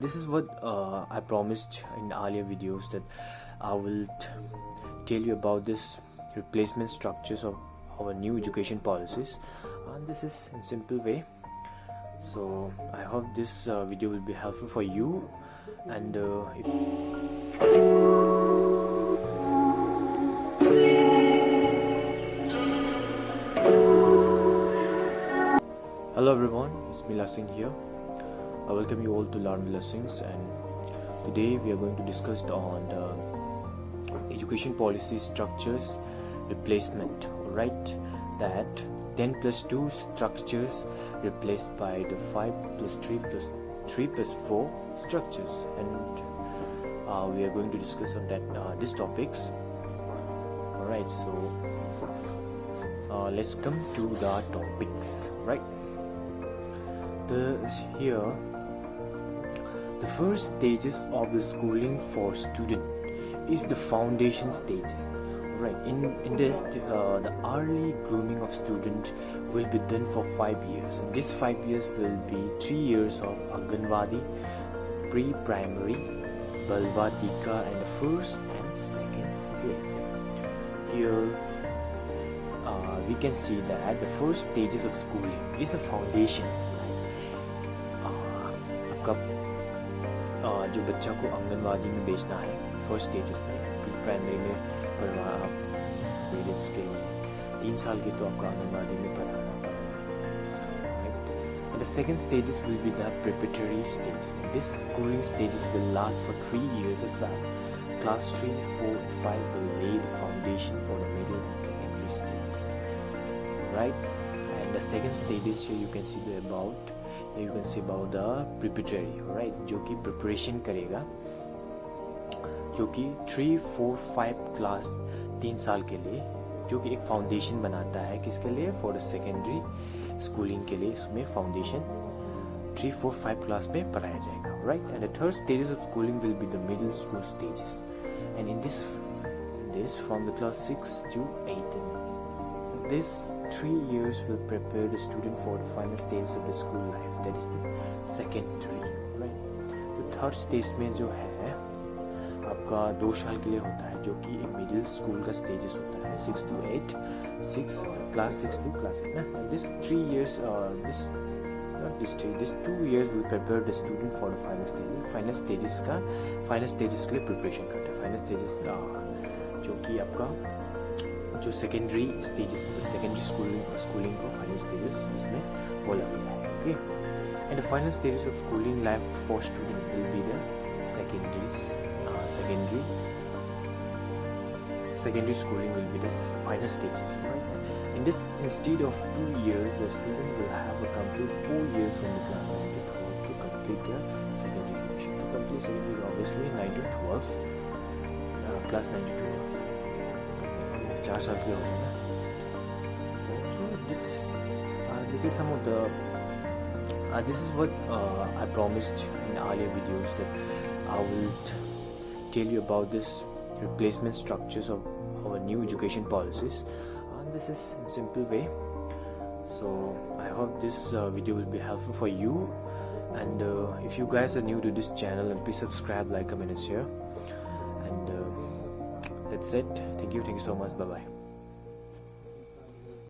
This is what I promised in earlier videos, that I will tell you about this replacement structures of our new education policies, and this is in simple way. So I hope this video will be helpful for you. And hello everyone, it's Mila Singh here. I welcome you all to Learn Lessons, and today we are going to discuss on the education policy structures replacement. Right, that 10 plus 2 structures replaced by the 5 plus 3 plus 3 plus 4 structures, and we are going to discuss on that these topics. Alright, so let's come to the topics. Right, the first stages of the schooling for student is the foundation stages. Right, in this the early grooming of student will be done for 5 years, and these 5 years will be 3 years of Anganwadi, pre-primary, Balwa Tika, and the first and second grade. Here we can see that the first stages of schooling is the foundation. जो बच्चा को आंगनवाड़ी में भेजना है first stages में, pre primary में पढ़वा आप पेरेंट्स के लिए 3 साल के तो आपको आंगनवाड़ी में पढ़ाना पड़ेगा. Right? And the second stages will be the preparatory stages. And this schooling stages will last for 3 years as well. Class 3, 4, 5 will lay the foundation for the middle and secondary stages. Right? And the second stages here you can see about the preparatory. Right, जो कि preparation करेगा, जो कि 3, 4, 5 class 3 साल के लिए, जो कि एक फाउंडेशन बनाता है किसके लिए, फॉर द सेकेंडरी स्कूलिंग के लिए. इसमें फाउंडेशन 3, 4, 5 क्लास में पढ़ाया जाएगा. Right, and the third stages of schooling will be the middle school stages, and in this from the class 6 to 8. These 3 years will prepare the student for the final stage of the school life, that is the secondary. Right, तो third stage में जो है आपका 2 साल के लिए होता है, जो कि एक मिडिल स्कूल का स्टेजेस होता है 6 to 8, class 6 to class 8. And this 3 years, this 2 years will prepare the student for the final stages. final stages के लिए प्रिपरेशन करते हैं. फाइनल स्टेजेस जो कि आपका जो सेकेंडरी स्टेजेस, सेकेंडरी स्कूलिंग को फाइनल स्टेजेस इसमें बोला गया है. Okay, and the final stages of schooling life for student will be the secondary schooling will be the final stages. Right? In this, instead of 2 years, the student will have a complete 4 years from the class 9 to 12 to complete their secondary education. To complete secondary, obviously 9 to 12, class 9 to 12. 4 साल की होगी ना. This is some of the this is what I promised in earlier videos, that I will tell you about this replacement structures of our new education policies, and this is in simple way. So I hope this video will be helpful for you, and if you guys are new to this channel, please subscribe, like, comment and share. And that's it. Thank you so much. Bye bye.